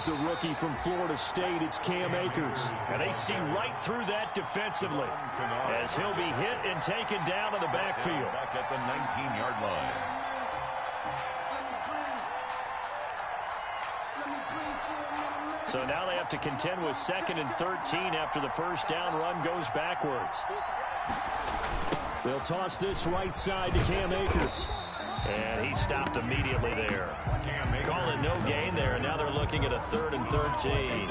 is the rookie from Florida State. It's Cam Akers. And they see right through that defensively as he'll be hit and taken down in the backfield. Back at the 19-yard line. So now they have to contend with 2nd and 13 after the first down run goes backwards. They'll toss this right side to Cam Akers. And he stopped immediately there. Calling no gain there, and now they're looking at a 3rd and 13.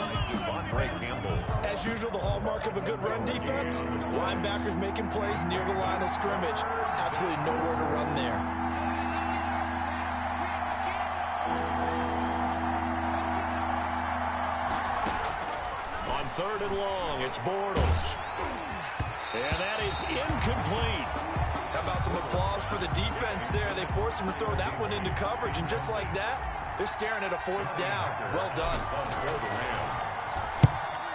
As usual, the hallmark of a good run defense, linebackers making plays near the line of scrimmage. Absolutely nowhere to run there. On 3rd and long, it's Bortles. And that is incomplete. How about some applause for the defense there? They forced him to throw that one into coverage, and just like that, they're staring at a 4th down. Well done.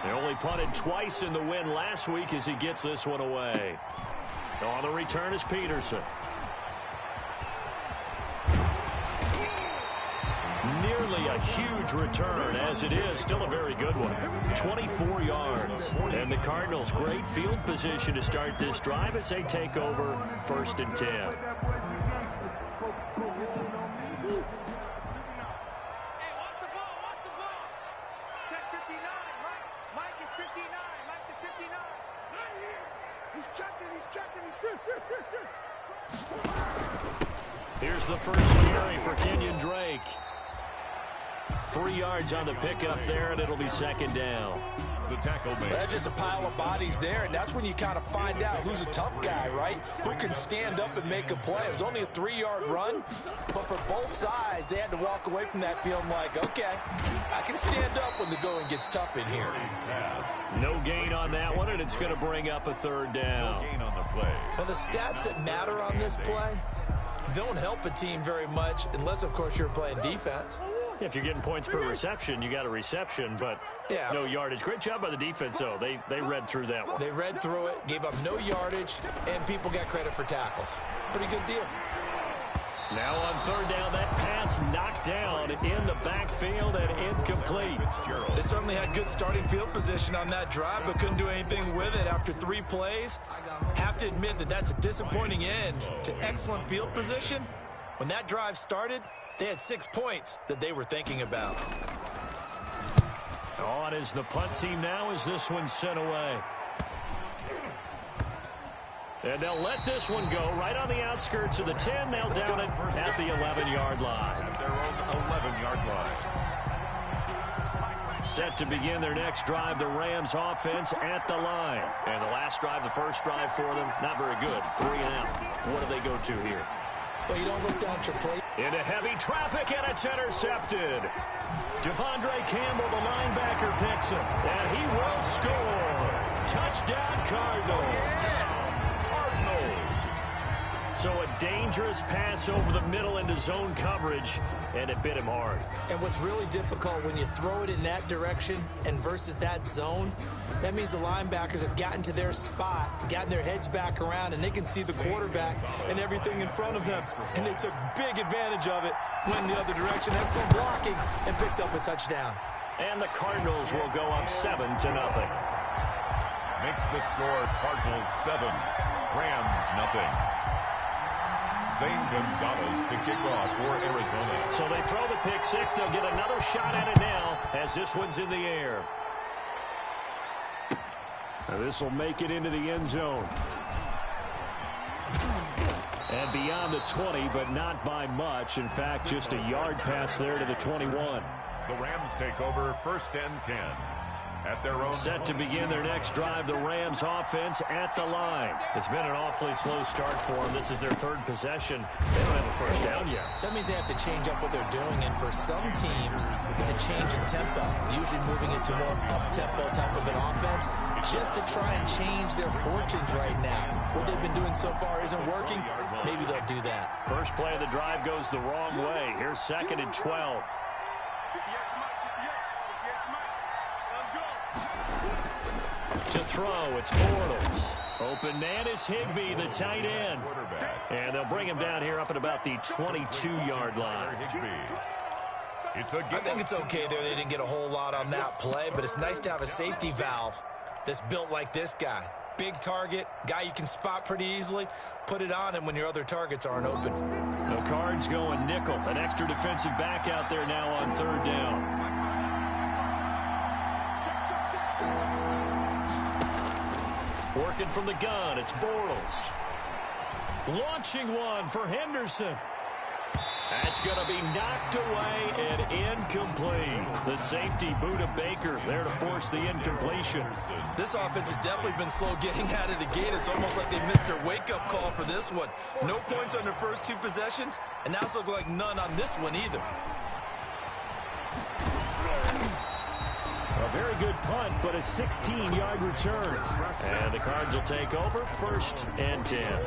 They only punted twice in the win last week as he gets this one away. On the return is Peterson. Nearly a huge return, as it is still a very good one. 24 yards. And the Cardinals, great field position to start this drive as they take over 1st and 10. Hey, what's the ball? What's the ball? Check 59, Mike. Mike is 59. Mike to 59. Not here. He's checking. He's checking. He's shit. Here's the first carry for Kenyon Drake. 3 yards on the pickup there, and it'll be 2nd down. The tackle made. That's just a pile of bodies there, and that's when you kind of find out who's a tough guy, right? Who can stand up and make a play. It was only a 3-yard run, but for both sides, they had to walk away from that feeling like, okay, I can stand up when the going gets tough in here. No gain on that one, and it's going to bring up a 3rd down. No gain on the play. Well, the stats that matter on this play don't help a team very much unless, of course, you're playing defense. If you're getting points per reception, you got a reception, but no yardage. Great job by the defense, though. They read through that one. They read through it, gave up no yardage, and people got credit for tackles. Pretty good deal. Now on 3rd down, that pass knocked down in the backfield and incomplete. They certainly had good starting field position on that drive, but couldn't do anything with it after 3 plays. Have to admit that that's a disappointing end to excellent field position. When that drive started, they had 6 points that they were thinking about. On is the punt team now as this one's sent away. And they'll let this one go right on the outskirts of the 10. They'll down it at the 11-yard line. At their own 11-yard line. Set to begin their next drive, the Rams offense at the line. And the last drive, the first drive for them, not very good. 3 and out. What do they go to here? Well, you don't look down at your plate. Into heavy traffic, and it's intercepted. Devondre Campbell, the linebacker, picks him, and he will score. Touchdown, Cardinals. So a dangerous pass over the middle into zone coverage, and it bit him hard. And what's really difficult when you throw it in that direction and versus that zone, that means the linebackers have gotten to their spot, gotten their heads back around, and they can see the quarterback and everything in front of them. And they took big advantage of it, went the other direction, had some blocking, and picked up a touchdown. And the Cardinals will go up 7-0. Makes the score Cardinals 7, Rams nothing. Zane Gonzalez to kick off for Arizona. So they throw the pick 6. They'll get another shot at it now as this one's in the air. Now this will make it into the end zone. And beyond the 20, but not by much. In fact, just a yard pass there to the 21. The Rams take over 1st and 10. At their own set to begin their next drive, the Rams offense at the line. It's been an awfully slow start for them. This is their 3rd possession. They don't have a first down yet. So that means they have to change up what they're doing, and for some teams, it's a change in tempo, usually moving into more up-tempo type of an offense, just to try and change their fortunes right now. What they've been doing so far isn't working. Maybe they'll do that. First play of the drive goes the wrong way. Here's 2nd and 12. To throw, it's Bortles. Open man is Higbee, the tight end. And they'll bring him down here up at about the 22-yard line. I think it's okay there. They didn't get a whole lot on that play, but it's nice to have a safety valve that's built like this guy. Big target, guy you can spot pretty easily. Put it on him when your other targets aren't open. The Cards going nickel. An extra defensive back out there now on third down. Working from the gun, it's Bortles. Launching one for Henderson. That's going to be knocked away and incomplete. The safety, Buda Baker, there to force the incompletion. This offense has definitely been slow getting out of the gate. It's almost like they missed their wake-up call for this one. No points on their first two possessions, and now it's looking like none on this one either. A very good punt, but a 16-yard return. And the Cards will take over, 1st and 10.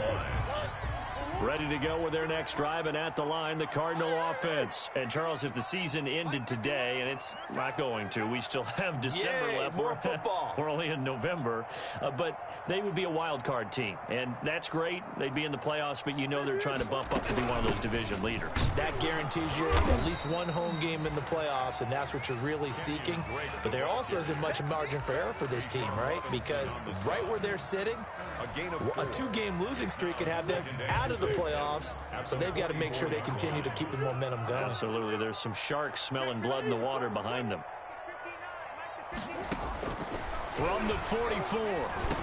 Ready to go with their next drive, and at the line, the Cardinal offense. And, Charles, if the season ended today, and it's not going to, we still have December left. More football. We're only in November. But they would be a wild card team, and that's great. They'd be in the playoffs, but you know they're trying to bump up to be one of those division leaders. That guarantees you at least one home game in the playoffs, and that's what you're really seeking. But there also isn't much margin for error for this team, right? Because right where they're sitting, a 2-game losing streak could have them out of the playoffs, so they've got to make sure they continue to keep the momentum going. Absolutely. There's some sharks smelling blood in the water behind them. From the 44,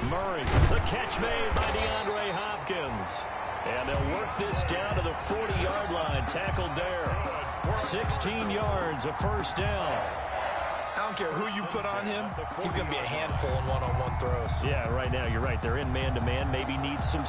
Murray. The catch made by DeAndre Hopkins. And they'll work this down to the 40-yard line. Tackled there. 16 yards, a first down. I don't care who you put on him. He's going to be a handful in one-on-one throws. Yeah, right now, you're right. They're in man-to-man. Maybe needs some...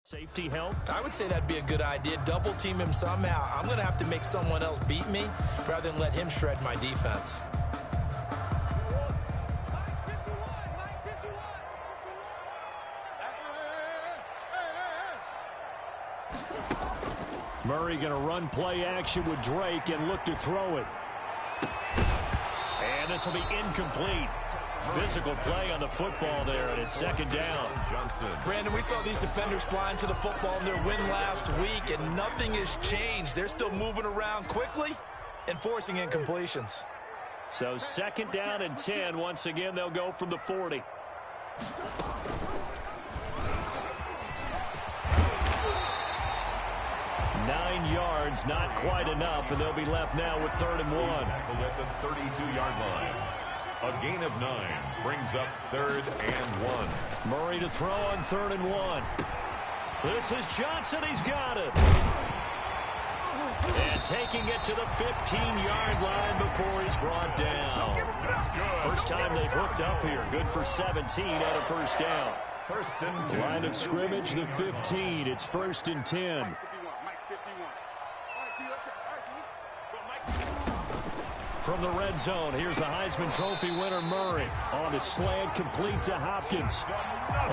Safety help? I would say that'd be a good idea. Double team him somehow. I'm going to have to make someone else beat me rather than let him shred my defense. Murray going to run play action with Drake and look to throw it. And this will be incomplete. Physical play on the football there, and it's 2nd down. Brandon, we saw these defenders flying to the football in their win last week, and nothing has changed. They're still moving around quickly and forcing incompletions. So 2nd down and 10. Once again, they'll go from the 40. Nine yards, not quite enough, and they'll be left now with 3rd and 1. At the 32-yard line. A gain of 9 brings up 3rd and 1. Murray to throw on 3rd and 1. This is Johnson. He's got it. And taking it to the 15-yard line before he's brought down. First time they've hooked up here. Good for 17 out of 1st down. 1st and 10. Line of scrimmage, the 15. It's 1st and 10. From the red zone, here's the Heisman Trophy winner, Murray. On a slant, complete to Hopkins.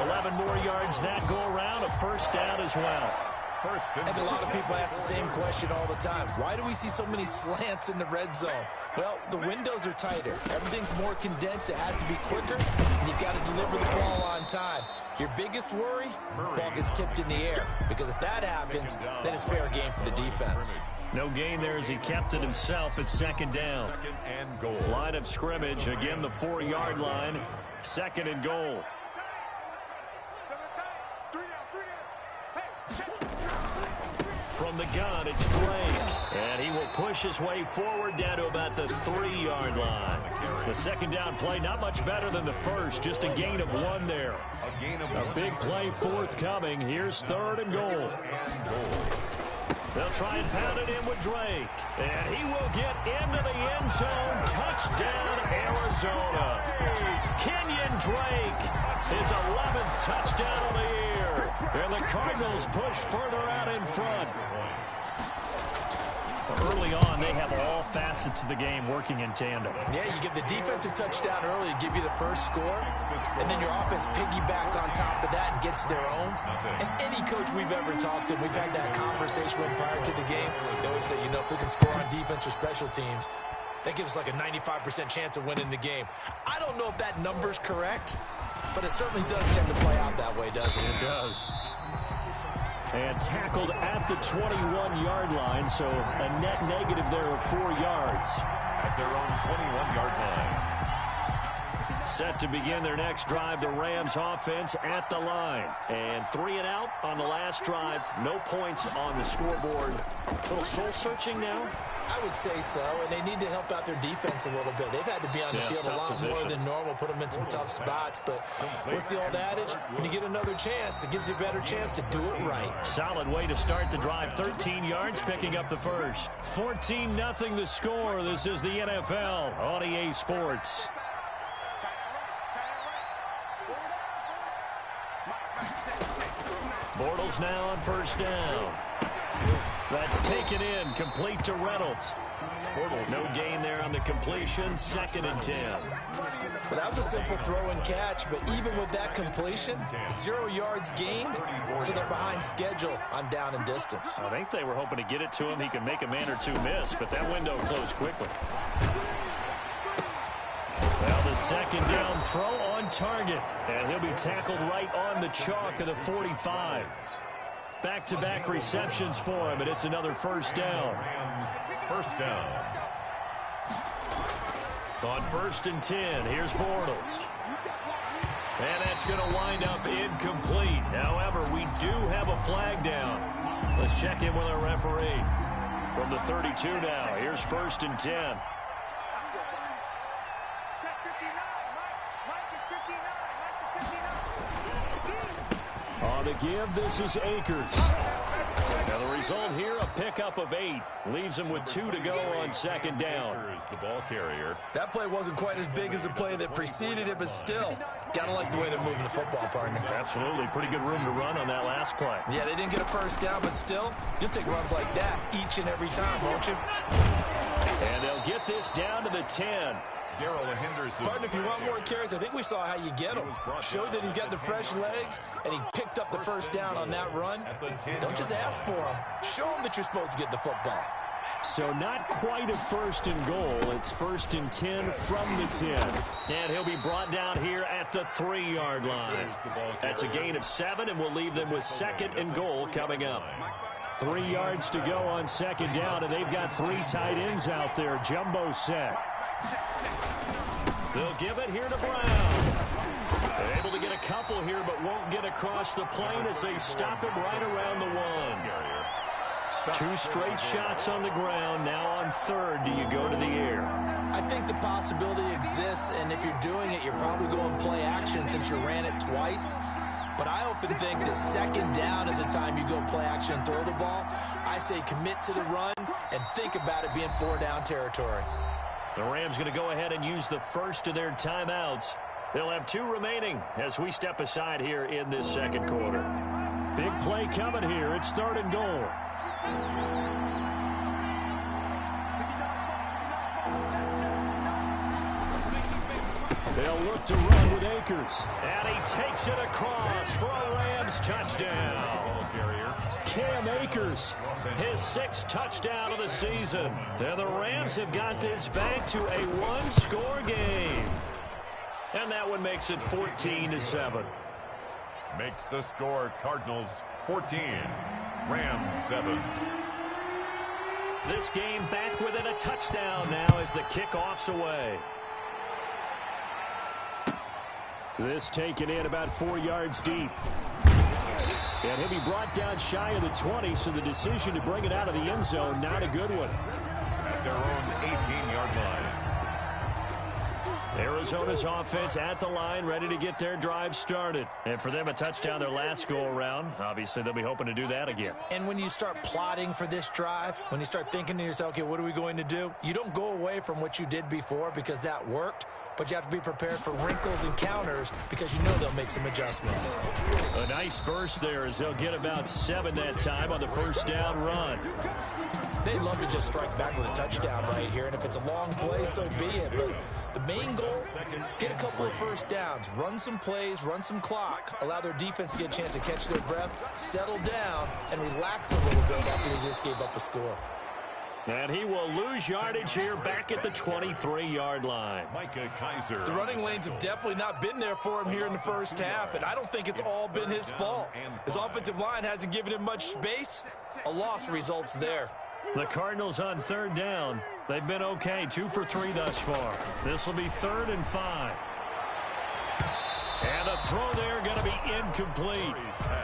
11 more yards that go around, a 1st down as well. I think a lot of people ask the same question all the time. Why do we see so many slants in the red zone? Well, the windows are tighter. Everything's more condensed. It has to be quicker, and you've got to deliver the ball on time. Your biggest worry? Ball gets tipped in the air, because if that happens, then it's fair game for the defense. No gain there as he kept it himself at 2nd down. 2nd and goal. Line of scrimmage, again the 4-yard line. 2nd and goal. From the gun, it's Drake. And he will push his way forward down to about the 3-yard line. The 2nd down play, not much better than the first. Just a gain of 1 there. A big play forthcoming. Here's 3rd and goal. They'll try and pound it in with Drake. And he will get into the end zone. Touchdown, Arizona. Kenyon Drake, his 11th touchdown of the year. And the Cardinals push further out in front. Early on, they have all facets of the game working in tandem. Yeah, you give the defensive touchdown early to give you the first score, and then your offense piggybacks on top of that and gets their own. And any coach we've ever talked to, we've had that conversation with prior to the game. They always say, you know, if we can score on defense or special teams, that gives us like a 95% chance of winning the game. I don't know if that number's correct, but it certainly does tend to play out that way, doesn't it? It does. And tackled at the 21-yard line, so a net negative there of 4 yards. At their own 21-yard line. Set to begin their next drive, the Rams offense at the line. And 3 and out on the last drive. No points on the scoreboard. A little soul-searching now? I would say so, and they need to help out their defense a little bit. They've had to be on the field a lot more than normal, put them in some tough spots. But what's the old adage? When you get another chance, it gives you a better chance to do it right. Solid way to start the drive. 13 yards, picking up the first. 14-0 the score. This is the NFL on EA Sports. Bortles now on first down. That's taken in, complete to Reynolds. No gain there on the completion, 2nd and 10. Well, that was a simple throw and catch, but even with that completion, 0 yards gained, so they're behind schedule on down and distance. I think they were hoping to get it to him. He could make a man or two miss, but that window closed quickly. Well, the 2nd down throw on target, and he'll be tackled right on the chalk of the 45. Back-to-back receptions for him, and it's another first down. Rams, first down. On 1st and 10, here's Bortles. And that's going to wind up incomplete. However, we do have a flag down. Let's check in with our referee. From the 32 now, here's 1st and 10. Check 59. Mike is 59. Mike is 59. On the give, this is Akers. Now the result here, a pickup of 8. Leaves him with 2 to go on 2nd down. Akers, the ball carrier. That play wasn't quite as big as the play that preceded it, but still, gotta like the way they're moving the football, partner. Absolutely. Pretty good room to run on that last play. Yeah, they didn't get a first down, but still, you'll take runs like that each and every time, won't you? And they'll get this down to the 10. Darrell Henderson. Partner, if you want more carries, I think we saw how you get him. Showed that he's got the fresh legs, and he picked up the first down on that run. Don't just ask for him. Show him that you're supposed to get the football. So not quite a 1st and goal. It's 1st and 10 from the 10. And he'll be brought down here at the 3-yard line. That's a gain of 7, and we'll leave them with 2nd and goal coming up. 3 yards to go on 2nd down, and they've got 3 tight ends out there. Jumbo set. They'll give it here to Brown. They're able to get a couple here, but won't get across the plane as they stop him right around the 1. 2 straight shots on the ground. Now on 3rd, do you go to the air? I think the possibility exists, and if you're doing it, you're probably going play action since you ran it twice. But I often think that 2nd down is a time you go play action and throw the ball. I say commit to the run and think about it being 4-down territory. The Rams going to go ahead and use the first of their timeouts. They'll have 2 remaining as we step aside here in this 2nd quarter. Big play coming here. It's 3rd and goal. They'll look to run with Akers. And he takes it across for a Rams touchdown. Cam Akers, his 6th touchdown of the season. And the Rams have got this back to a 1-score game. And that one makes it 14-7. Makes the score Cardinals 14, Rams 7. This game back within a touchdown now as the kickoff's away. This taken in about 4 yards deep. And he'll be brought down shy of the 20, so the decision to bring it out of the end zone, not a good one. At their own 18-yard line. Arizona's offense at the line, ready to get their drive started. And for them, a touchdown their last go-around. Obviously, they'll be hoping to do that again. And when you start plotting for this drive, when you start thinking to yourself, okay, what are we going to do? You don't go away from what you did before because that worked, but you have to be prepared for wrinkles and counters because you know they'll make some adjustments. A nice burst there as they'll get about 7 that time on the first down run. They'd love to just strike back with a touchdown right here, and if it's a long play, so be it. But the main goal, get a couple of first downs, run some plays, run some clock, allow their defense to get a chance to catch their breath, settle down, and relax a little bit after they just gave up a score. And he will lose yardage here back at the 23-yard line. Micah Kaiser. The running lanes have definitely not been there for him here in the first half, and I don't think it's all been his fault. His offensive line hasn't given him much space. A loss results there. The Cardinals on third down. They've been okay, 2 for 3 thus far. This will be 3rd and 5. And the throw there going to be incomplete.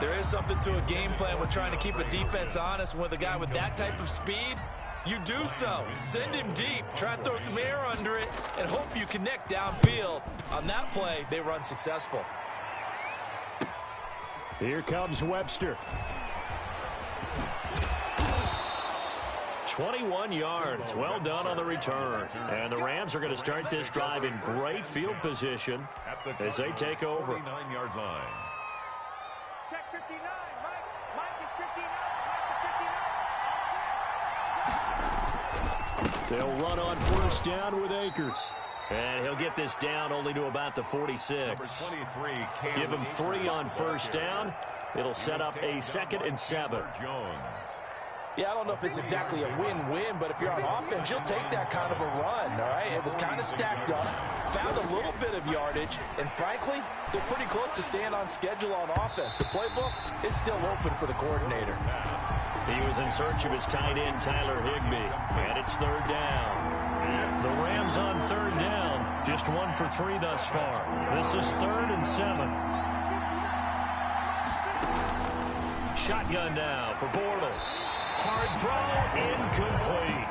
There is something to a game plan with trying to keep a defense honest. With a guy with that type of speed, you do so. Send him deep. Try and throw some air under it and hope you connect downfield. On that play, they run successful. Here comes Webster. 21 yards. Well done on the return. And the Rams are going to start this drive in great field position as they take over. 49-yard line. Check 59. Mike is 59. Mike, the 59. They'll run on first down with Akers. And he'll get this down only to about the 46. Give him 3 on first down. It'll set up a 2nd and 7. Yeah, I don't know if it's exactly a win-win, but if you're on offense, you'll take that kind of a run, all right? It was kind of stacked up, found a little bit of yardage, and frankly, they're pretty close to staying on schedule on offense. The playbook is still open for the coordinator. He was in search of his tight end, Tyler Higbee, and it's 3rd down. The Rams on 3rd down, just 1 for 3 thus far. This is 3rd and 7. Shotgun now for Bortles. Hard throw, incomplete.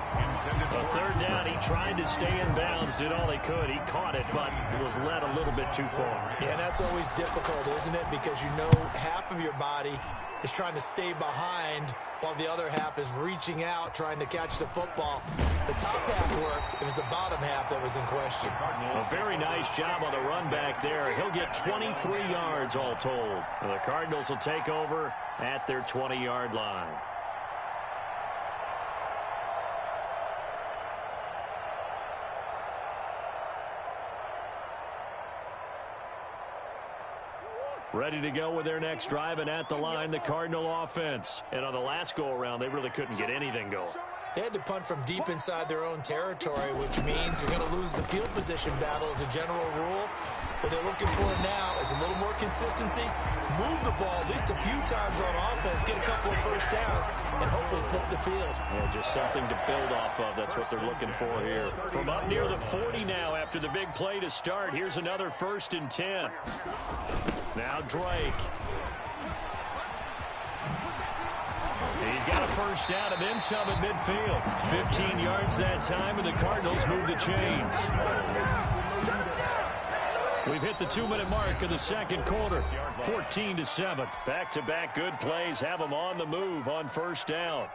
A 3rd down, he tried to stay in bounds, did all he could. He caught it, but was led a little bit too far. Yeah, that's always difficult, isn't it? Because you know half of your body is trying to stay behind while the other half is reaching out, trying to catch the football. The top half worked. It was the bottom half that was in question. A very nice job on the run back there. He'll get 23 yards all told. And the Cardinals will take over at their 20-yard line. Ready to go with their next drive, and at the line, the Cardinal offense. And on the last go-around, they really couldn't get anything going. They had to punt from deep inside their own territory, which means you're going to lose the field position battle as a general rule. What they're looking for now is a little more consistency, move the ball at least a few times on offense, get a couple of first downs, and hopefully flip the field. Yeah, just something to build off of. That's what they're looking for here. From up near the 40 now after the big play to start, here's another 1st and 10. Now Drake. He's got a first down and then some at midfield. 15 yards that time, and the Cardinals move the chains. We've hit the 2-minute mark of the second quarter. 14-7. Back-to-back good plays have them on the move on first down.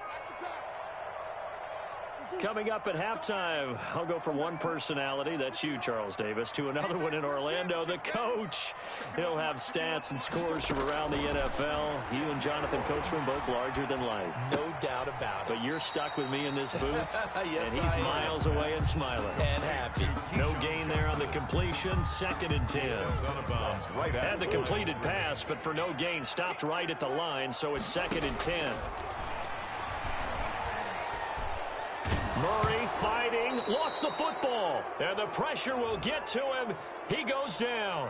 Coming up at halftime, I'll go from one personality, that's you, Charles Davis, to another one in Orlando, the coach. He'll have stats and scores from around the NFL. You and Jonathan Coachman both larger than life. No doubt about it. But you're stuck with me in this booth, yes, and he's miles away and smiling. And happy. No gain there on the completion, 2nd and 10. Had the completed pass, but for no gain, stopped right at the line, so it's 2nd and 10. Murray fighting, lost the football, and the pressure will get to him. He goes down.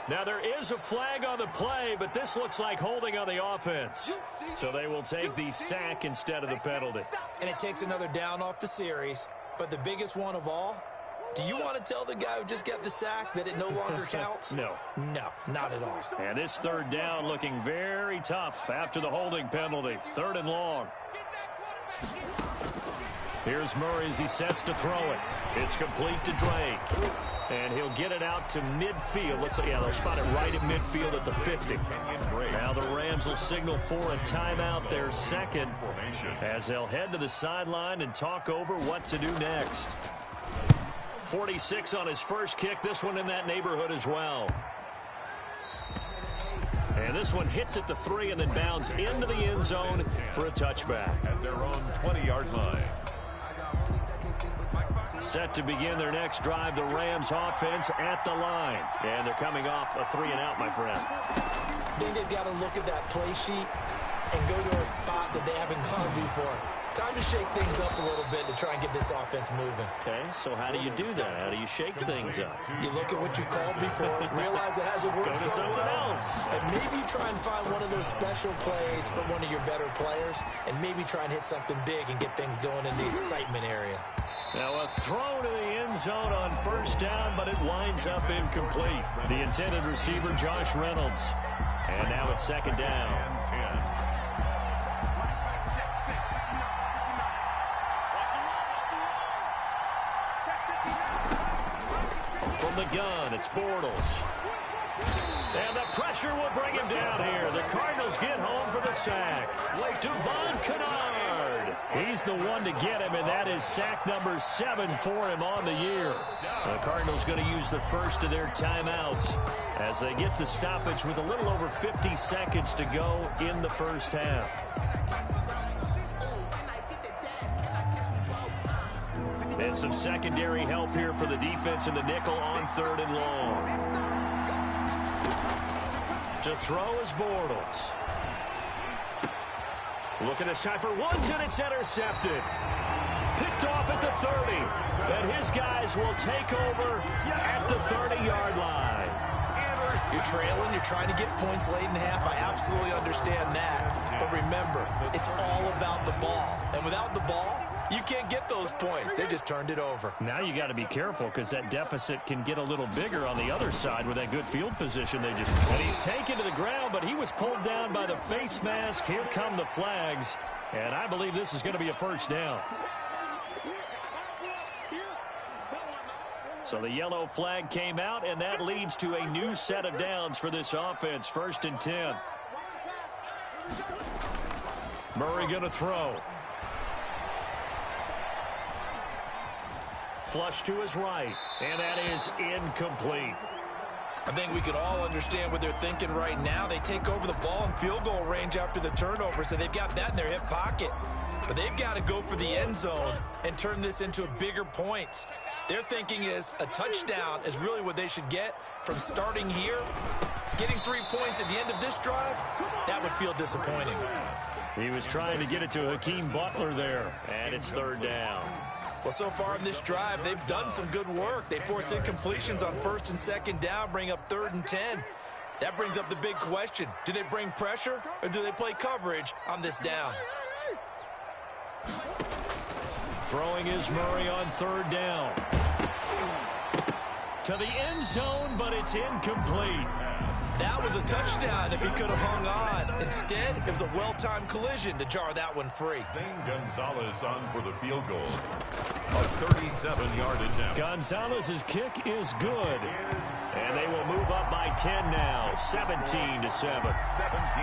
Now there is a flag on the play, but this looks like holding on the offense. So they will take the sack instead of the penalty. And it takes another down off the series. But the biggest one of all, do you want to tell the guy who just got the sack that it no longer counts? No. No, not at all. And this 3rd down looking very tough after the holding penalty. 3rd and long. Here's Murray as he sets to throw it. It's complete to Drake. And he'll get it out to midfield. Let's say, yeah, they'll spot it right at midfield at the 50. Now the Rams will signal for a timeout, their second, as they'll head to the sideline and talk over what to do next. 46 on his first kick. This one in that neighborhood as well. And this one hits at the 3 and then bounds into the end zone for a touchback. At their own 20-yard line. Set to begin their next drive, the Rams offense at the line. And they're coming off a 3-and-out, my friend. I think they've got to look at that play sheet and go to a spot that they haven't gone before. Time to shake things up a little bit to try and get this offense moving. Okay, so how do you do that? How do you shake things up? You look at what you called before, realize it hasn't worked Go to so something well, else. and maybe try and find one of those special plays from one of your better players, and maybe try and hit something big and get things going in the excitement area. Now a throw to the end zone on first down, but it winds up incomplete. The intended receiver, Josh Reynolds. And now it's second down. From the gun, it's Bortles. And the pressure will bring him down here. The Cardinals get home for the sack. Devon Kennard. He's the one to get him, and that is sack number 7 for him on the year. The Cardinals going to use the first of their timeouts as they get the stoppage with a little over 50 seconds to go in the first half. And some secondary help here for the defense in the nickel on 3rd and long. To throw is Bortles. Look at this time for ones, and it's intercepted. Picked off at the 30. And his guys will take over at the 30-yard line. You're trailing, you're trying to get points late in half. I absolutely understand that. But remember, it's all about the ball. And without the ball, you can't get those points. They just turned it over. Now you got to be careful because that deficit can get a little bigger on the other side with that good field position they just... And he's taken to the ground, but he was pulled down by the face mask. Here come the flags. And I believe this is going to be a first down. So the yellow flag came out, and that leads to a new set of downs for this offense. 1st and 10. Murray going to throw. Flush to his right, and that is incomplete. I think we can all understand what they're thinking right now. They take over the ball in field goal range after the turnover, so they've got that in their hip pocket. But they've got to go for the end zone and turn this into bigger points. Their thinking is a touchdown is really what they should get from starting here. Getting 3 points at the end of this drive, that would feel disappointing. He was trying to get it to Hakeem Butler there, and it's 3rd down. Well, so far in this drive, they've done some good work. They force incompletions on 1st and 2nd down, bring up 3rd and 10. That brings up the big question. Do they bring pressure, or do they play coverage on this down? Throwing is Murray on 3rd down. To the end zone, but it's incomplete. That was a touchdown if he could have hung on. Instead, it was a well-timed collision to jar that one free. Zane Gonzalez on for the field goal. A 37-yard attempt. Gonzalez's kick is good. And they will move up by 10 now, 17-7.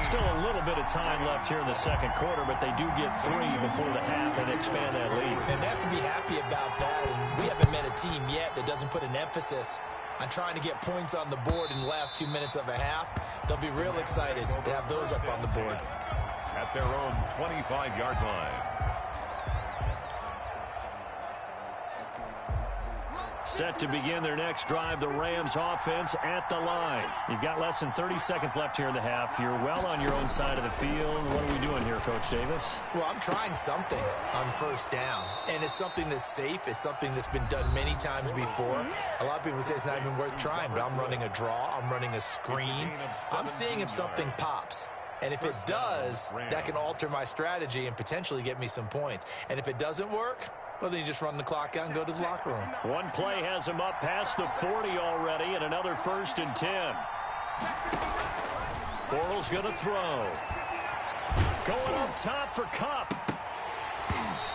Still a little bit of time left here in the second quarter, but they do get 3 before the half and expand that lead. And they have to be happy about that. And we haven't met a team yet that doesn't put an emphasis on trying to get points on the board in the last 2 minutes of a half. They'll be real excited to have those up on the board. At their own 25-yard line. Set to begin their next drive, the Rams offense at the line. You've got less than 30 seconds left here in the half. You're well on your own side of the field. What are we doing here, Coach Davis? Well, I'm trying something on 1st down, and it's something that's safe. It's something that's been done many times before. A lot of people say it's not even worth trying, but I'm running a draw. I'm running a screen. I'm seeing if something pops. And if it does, that can alter my strategy and potentially get me some points. And if it doesn't work, well, then you just run the clock out and go to the locker room. One play has him up past the 40 already, and another 1st and 10. Bortles going to throw. Going up top for Kupp.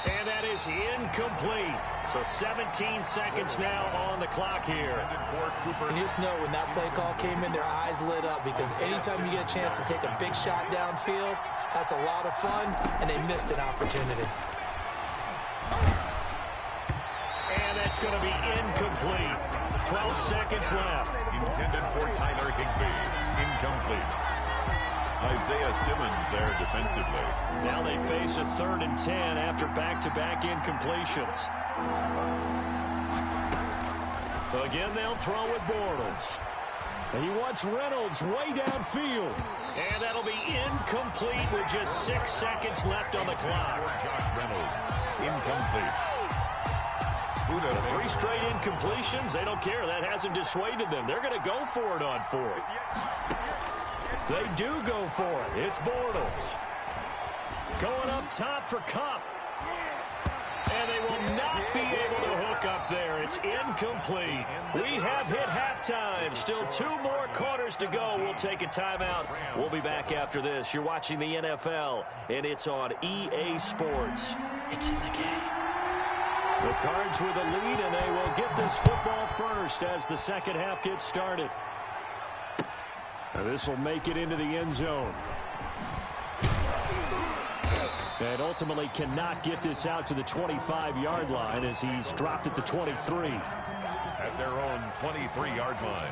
And that is incomplete. So 17 seconds now on the clock here. And you just know when that play call came in, their eyes lit up, because anytime you get a chance to take a big shot downfield, that's a lot of fun, and they missed an opportunity. And that's going to be incomplete. 12 seconds left. Intended for Tyler Higbee. Incomplete. Isaiah Simmons there defensively. Now they face a 3rd and 10 after back-to-back incompletions. Again, they'll throw with Bortles. He wants Reynolds way downfield. And that'll be incomplete with just 6 seconds left on the clock. Josh Reynolds. Incomplete. The 3 straight incompletions, they don't care. That hasn't dissuaded them. They're going to go for it on 4th. They do go for it. It's Bortles. Going up top for Cup. And they will not be able to hook up there. It's incomplete. We have hit halftime. Still 2 more quarters to go. We'll take a timeout. We'll be back after this. You're watching the NFL, and it's on EA Sports. It's in the game. The Cards with a lead, and they will get this football first as the second half gets started. Now this will make it into the end zone. And ultimately cannot get this out to the 25-yard line as he's dropped at the 23. At their own 23-yard line.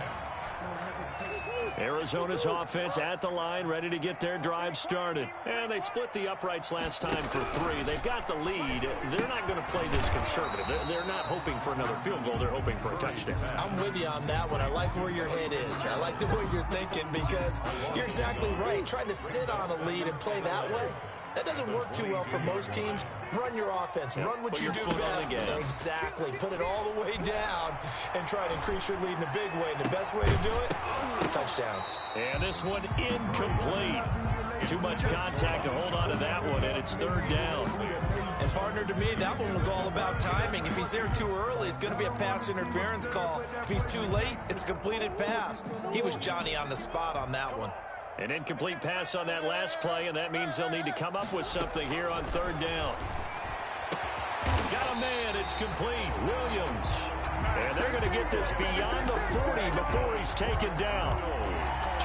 Arizona's offense at the line, ready to get their drive started. And they split the uprights last time for 3. They've got the lead. They're not going to play this conservative. They're not hoping for another field goal. They're hoping for a touchdown. I'm with you on that one. I like where your head is. I like the way you're thinking, because you're exactly right. Trying to sit on a lead and play that way, that doesn't work too well for most teams. Run your offense. Yep. Run what you do best. Exactly. Put it all the way down and try to increase your lead in a big way. And the best way to do it, touchdowns. And this one incomplete. Too much contact to hold on to that one, and it's 3rd down. And, partner, to me, that one was all about timing. If he's there too early, it's going to be a pass interference call. If he's too late, it's a completed pass. He was Johnny on the spot on that one. An incomplete pass on that last play, and that means they'll need to come up with something here on 3rd down. Got a man. It's complete. Williams. And they're going to get this beyond the 40 before he's taken down.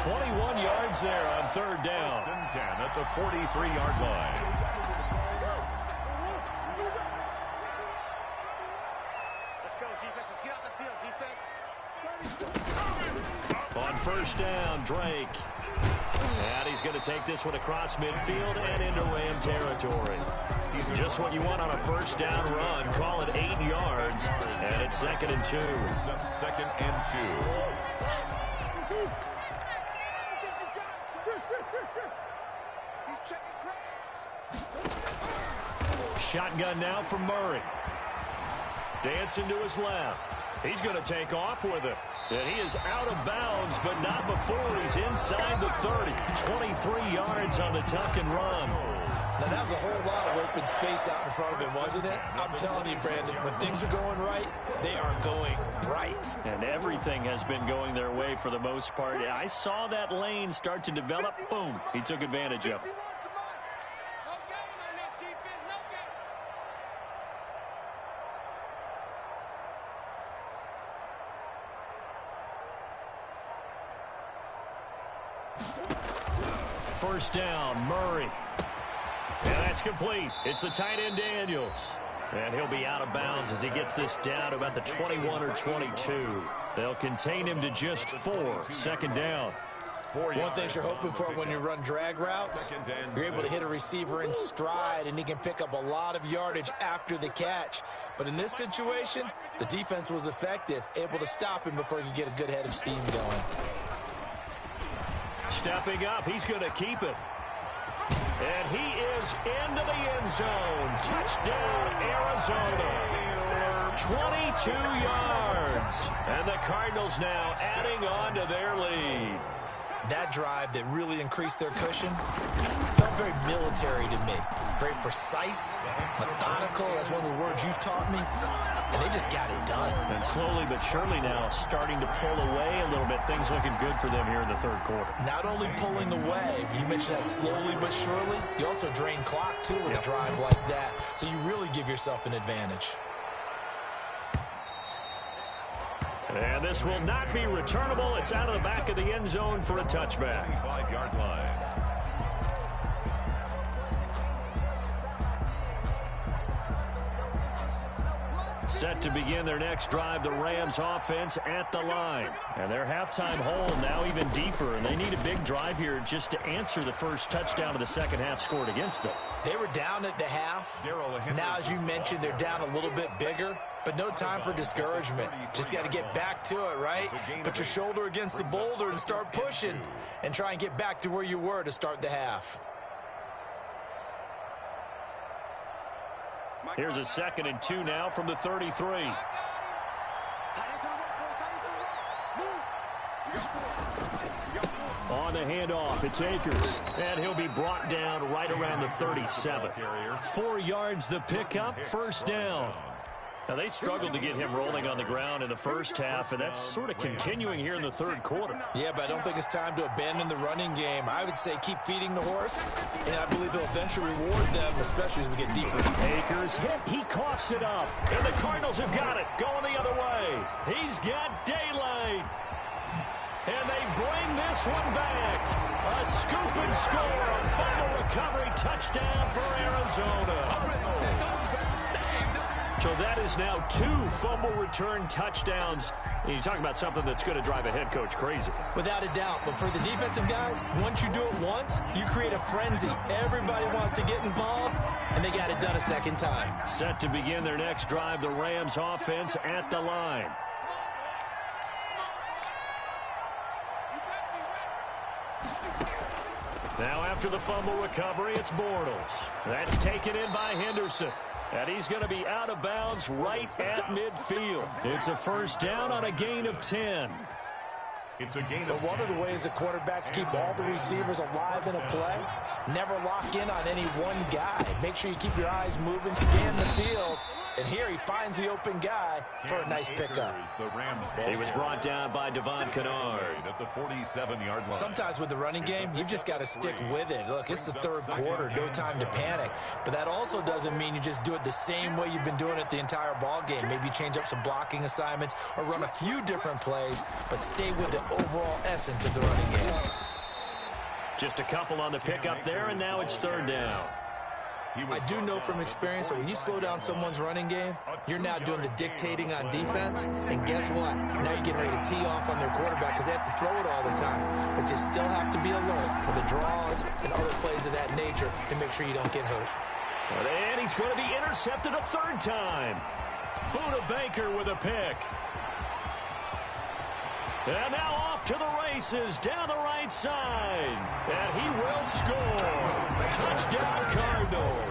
21 yards there on 3rd down. 10 at the 43-yard line. Let's go, defense. Let's get out the field, defense. On 1st down, Drake. And he's going to take this one across midfield and into Ram territory. Just what you want on a 1st down run. Call it 8 yards. And it's 2nd and 2. 2nd and 2. He's checking Craig. Shotgun now from Murray. Dancing to his left. He's going to take off with it. And he is out of bounds, but not before he's inside the 30. 23 yards on the tuck and run. Now, that was a whole lot of open space out in front of him, wasn't it? I'm telling you, Brandon, when things are going right, they are going right. And everything has been going their way for the most part. I saw that lane start to develop. Boom. He took advantage of it. First down, Murray. And that's complete. It's the tight end, Daniels. And he'll be out of bounds as he gets this down to about the 21 or 22. They'll contain him to just 4. 2nd down. One thing you're hoping for when you run drag routes, you're able to hit a receiver in stride, and he can pick up a lot of yardage after the catch. But in this situation, the defense was effective, able to stop him before he could get a good head of steam going. Stepping up, he's going to keep it. And he is into the end zone. Touchdown, Arizona. 22 yards. And the Cardinals now adding on to their lead. That drive that really increased their cushion felt very military to me. Very precise, methodical. That's one of the words you've taught me. And they just got it done. And slowly but surely now starting to pull away a little bit. Things looking good for them here in the third quarter. Not only pulling away, you mentioned that slowly but surely, you also drain clock, too, with a drive like that. So you really give yourself an advantage. And this will not be returnable. It's out of the back of the end zone for a touchback. 5-yard line. Set to begin their next drive, the Rams offense at the line. And their halftime hole now even deeper, and they need a big drive here just to answer the first touchdown of the second half scored against them. They were down at the half. Now, as you mentioned, they're down a little bit bigger, but no time for discouragement. Just got to get back to it, right? Put your shoulder against the boulder and start pushing and try and get back to where you were to start the half. Here's a 2nd and 2 now from the 33. On the handoff, it's Akers. And he'll be brought down right around the 37. 4 yards the pickup, first down. Now, they struggled to get him rolling on the ground in the first half, and that's sort of continuing here in the third quarter. Yeah, but I don't think it's time to abandon the running game. I would say keep feeding the horse, and I believe he'll eventually reward them, especially as we get deeper. Akers hit, he coughs it up, and the Cardinals have got it, going the other way. He's got daylight, and they bring this one back. A scoop and score, a fumble recovery touchdown for Arizona. So that is now 2 fumble return touchdowns. And you talk about something that's going to drive a head coach crazy. Without a doubt. But for the defensive guys, once you do it once, you create a frenzy. Everybody wants to get involved, and they got it done a second time. Set to begin their next drive, the Rams offense at the line. Now after the fumble recovery, it's Bortles. That's taken in by Henderson. And he's going to be out of bounds right at midfield. It's a first down on a gain of 10. It's a gain of 10. One of the ways the quarterbacks keep all the receivers alive in a play, never lock in on any one guy. Make sure you keep your eyes moving, scan the field. And here he finds the open guy for a nice pickup. He was brought down by Devon Kennard at the 47-yard line. Sometimes with the running game, you've just got to stick with it. Look, it's the third quarter, no time to panic. But that also doesn't mean you just do it the same way you've been doing it the entire ball game. Maybe change up some blocking assignments or run a few different plays, but stay with the overall essence of the running game. Just a couple on the pickup there, and now it's third down. I do know from experience that when you slow down someone's running game, you're now doing the dictating on defense. And guess what? Now you're getting ready to tee off on their quarterback because they have to throw it all the time. But you still have to be alert for the draws and other plays of that nature to make sure you don't get hurt. And he's going to be intercepted a third time. Buda Baker with a pick. And now off to the races down the right side. And he will score. Touchdown Cardinals.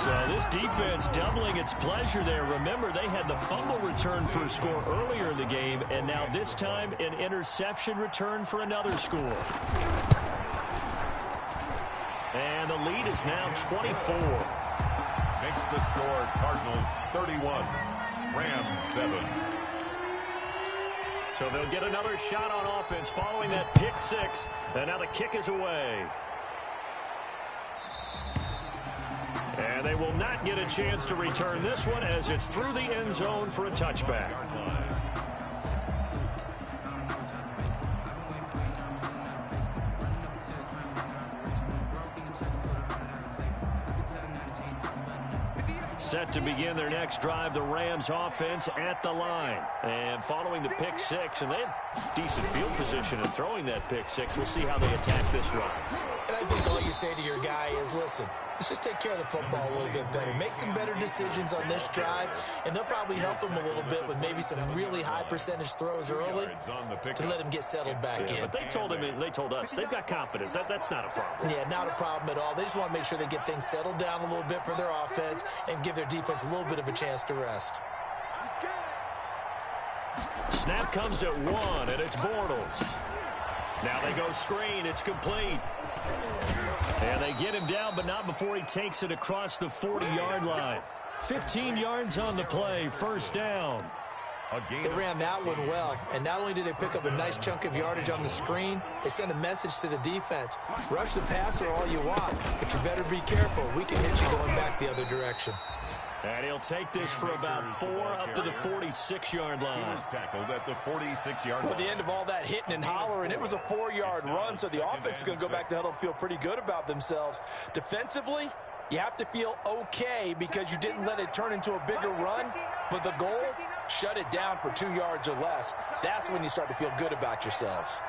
So this defense doubling its pleasure there. Remember, they had the fumble return for a score earlier in the game, and now this time an interception return for another score. And the lead is now 24. Makes the score Cardinals 31, Rams 7. So they'll get another shot on offense following that pick six. And now the kick is away. And they will not get a chance to return this one as it's through the end zone for a touchback. Set to begin their next drive, the Rams offense at the line. And following the pick six, and they had decent field position in throwing that pick six. We'll see how they attack this run. And I think all you say to your guy is, listen, let's just take care of the football a little bit better. Make some better decisions on this drive, and they'll probably help him a little bit with maybe some really high percentage throws early to let him get settled back in. But they told him, and they told us, they've got confidence. That's not a problem. Yeah, not a problem at all. They just want to make sure they get things settled down a little bit for their offense and give their defense a little bit of a chance to rest. Snap comes at one, and it's Bortles. Now they go screen. It's complete. And they get him down, but not before he takes it across the 40-yard line. 15 yards on the play, first down. They ran that one well, and not only did they pick up a nice chunk of yardage on the screen, they sent a message to the defense. Rush the passer all you want, but you better be careful. We can hit you going back the other direction. And he'll take this for about 4 up to the 46-yard line. He was tackled at the 46-yard line. Well, at the end of all that hitting and hollering, it was a 4-yard run, so the offense is going to go back to huddle and feel pretty good about themselves. Defensively, you have to feel okay because you didn't let it turn into a bigger run, but the goal, shut it down for 2 yards or less. That's when you start to feel good about yourselves.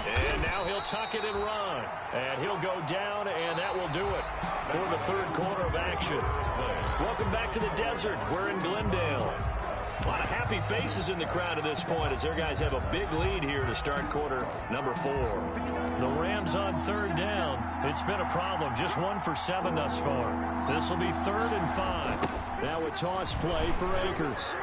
And now he'll tuck it and run. And he'll go down, and that will do it for the third quarter of action. Welcome back to the desert. We're in Glendale. A lot of happy faces in the crowd at this point as their guys have a big lead here to start quarter number 4. The Rams on third down. It's been a problem. Just 1 for 7 thus far. This will be 3rd and 5. Now a toss play for Akers.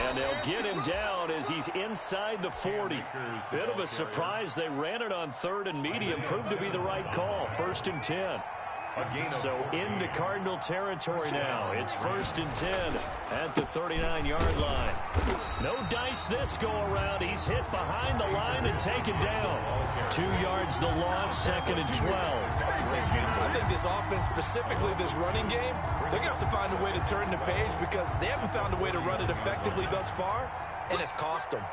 And they'll get him down as he's inside the 40. Bit of a surprise. They ran it on 3rd and medium. Proved to be the right call. 1st and 10. So into Cardinal territory now. It's 1st and 10 at the 39-yard line. No dice this go-around. He's hit behind the line and taken down. 2 yards the loss, 2nd and 12. I think this offense, specifically this running game, they're going to have to find a way to turn the page because they haven't found a way to run it effectively thus far, and it's cost them.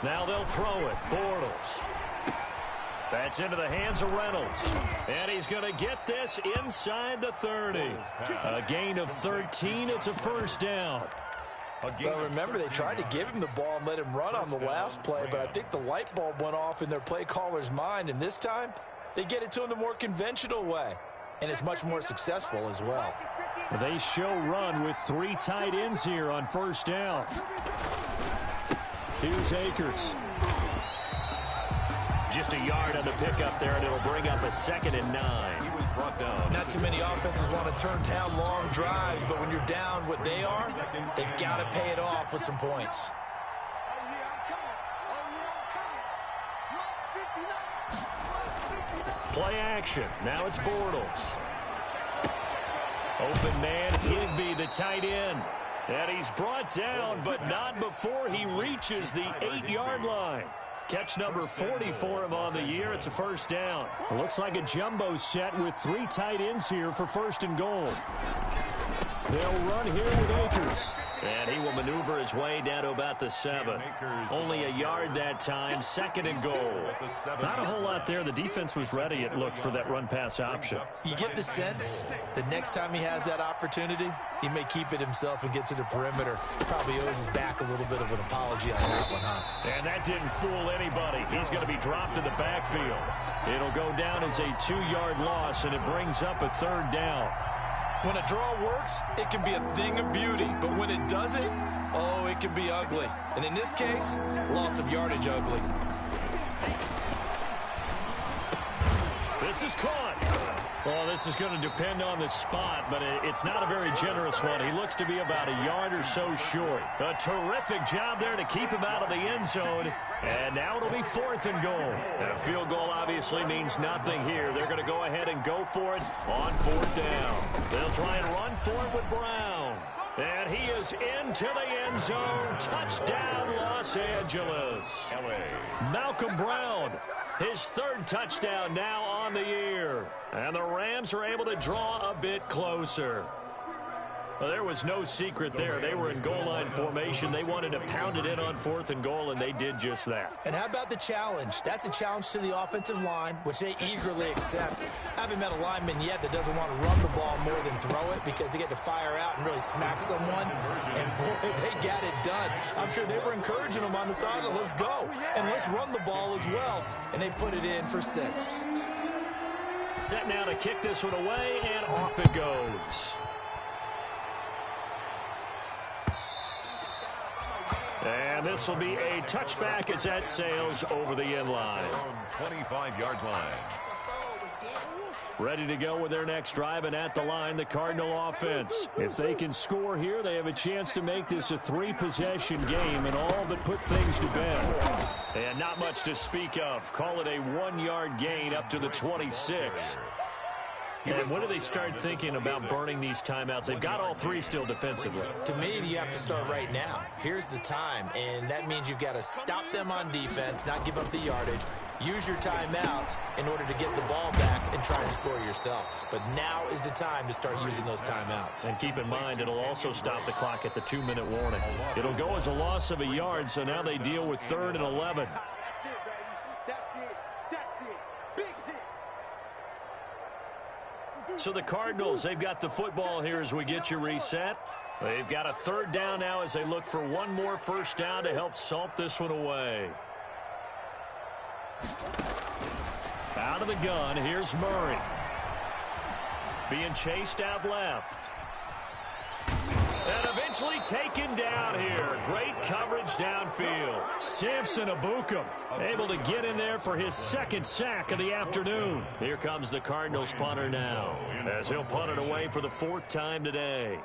Now they'll throw it. Bortles. That's into the hands of Reynolds. And he's going to get this inside the 30. A gain of 13. It's a first down. Well, remember, they tried to give him the ball and let him run on the last play, but I think the light bulb went off in their play caller's mind, and this time they get it to him the more conventional way, and it's much more successful as well. They show run with 3 tight ends here on first down. Here's Akers. Just a yard on the pickup there, and it'll bring up a 2nd and 9. He was brought down. Not too many offenses want to turn down long drives, but when you're down what they are, they've got to pay it off with some points. Play action. Now it's Bortles. Open man, Higby, the tight end. And he's brought down, but not before he reaches the 8-yard line. Catch number 40 for him on the year. It's a first down. It looks like a jumbo set with 3 tight ends here for 1st and goal. They'll run here with Akers. And he will maneuver his way down to about the 7. Only a yard that time, 2nd and goal. Not a whole lot there. The defense was ready, it looked, for that run-pass option. You get the sense that next time he has that opportunity, he may keep it himself and get to the perimeter. Probably owes his back a little bit of an apology on that one, huh? And that didn't fool anybody. He's going to be dropped in the backfield. It'll go down as a 2-yard loss, and it brings up a 3rd down. When a draw works, it can be a thing of beauty, but when it doesn't, oh, it can be ugly. And in this case, loss of yardage ugly. This is caught. Well, this is going to depend on the spot, but it's not a very generous one. He looks to be about a yard or so short. A terrific job there to keep him out of the end zone. And now it'll be 4th and goal. And a field goal obviously means nothing here. They're going to go ahead and go for it on 4th down. They'll try and run for it with Brown. And he is into the end zone. Touchdown, Los Angeles. Malcolm Brown, his 3rd touchdown now on the year. And the Rams are able to draw a bit closer. Well, there was no secret there. They were in goal line formation. They wanted to pound it in on 4th and goal, and they did just that. And how about the challenge? That's a challenge to the offensive line, which they eagerly accept. I haven't met a lineman yet that doesn't want to run the ball more than throw it because they get to fire out and really smack someone. And, boy, they got it done. I'm sure they were encouraging them on the sideline. Let's go, and let's run the ball as well. And they put it in for 6. Set now to kick this one away, and off it goes. And this will be a touchback as that sails over the end line. 25-yard line. Ready to go with their next drive, and at the line, the Cardinal offense. If they can score here, they have a chance to make this a 3-possession game and all but put things to bed. And not much to speak of. Call it a 1-yard gain up to the 26. And when do they start thinking about burning these timeouts? They've got all 3 still defensively. To me, you have to start right now. Here's the time, and that means you've got to stop them on defense, not give up the yardage, use your timeouts in order to get the ball back and try and score yourself. But now is the time to start using those timeouts. And keep in mind, it'll also stop the clock at the 2-minute warning. It'll go as a loss of a yard, so now they deal with 3rd and 11. So the Cardinals, they've got the football here as we get you reset. They've got a 3rd down now as they look for one more first down to help salt this one away. Out of the gun, here's Murray. Being chased out left. And eventually taken down here. Great coverage downfield. Samson Abukum able to get in there for his 2nd sack of the afternoon. Here comes the Cardinals punter now, as he'll punt it away for the 4th time today.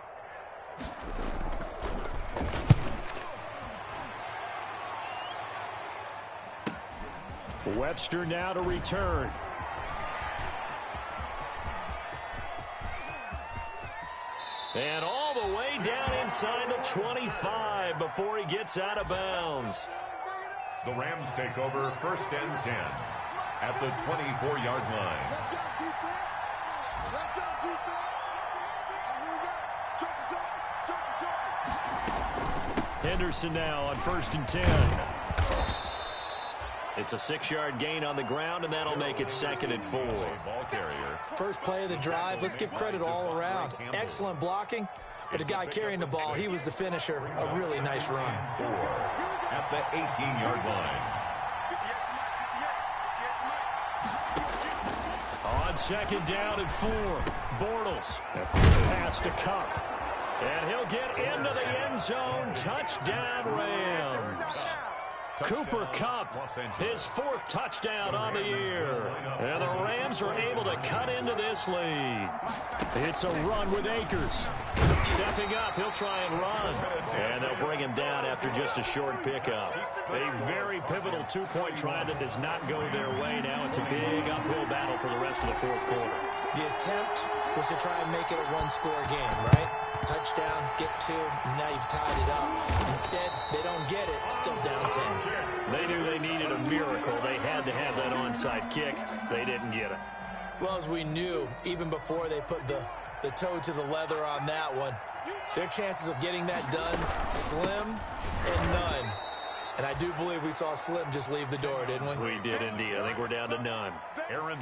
Webster now to return. And all the way down inside the 25 before he gets out of bounds. The Rams take over 1st and 10 at the 24-yard line. Let's go, defense. Let's go, defense. Here we go. Jump. Henderson now on 1st and 10. It's a 6-yard gain on the ground, and that'll make it 2nd and 4. Ball carrier. First play of the drive, let's give credit all around. Excellent blocking, but the guy carrying the ball, he was the finisher. A really nice run. 4 at the 18-yard line. On 2nd down and 4. Bortles. Pass to Cup. And he'll get into the end zone. Touchdown, Rams. Cooper Kupp, his 4th touchdown on the year. And the Rams are able to cut into this lead. It's a run with Akers. Stepping up, he'll try and run. And they'll bring him down after just a short pickup. A very pivotal 2-point try that does not go their way. Now it's a big uphill battle for the rest of the 4th quarter. The attempt was to try and make it a 1-score game, right? Touchdown, get 2, and now you've tied it up. Instead, they don't get it, still down 10. They knew they needed a miracle. They had to have that onside kick. They didn't get it. Well, as we knew, even before they put the toe to the leather on that one, their chances of getting that done, slim and none. And I do believe we saw Slim just leave the door, didn't we? We did indeed. I think we're down to none.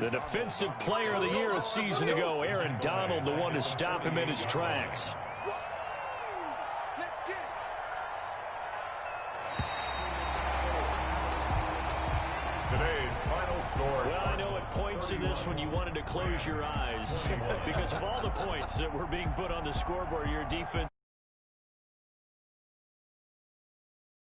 The defensive player of the year a season ago, Aaron Donald, the one to stop him in his tracks. Today's final score. Well, I know at points in this one you wanted to close your eyes because of all the points that were being put on the scoreboard, your defense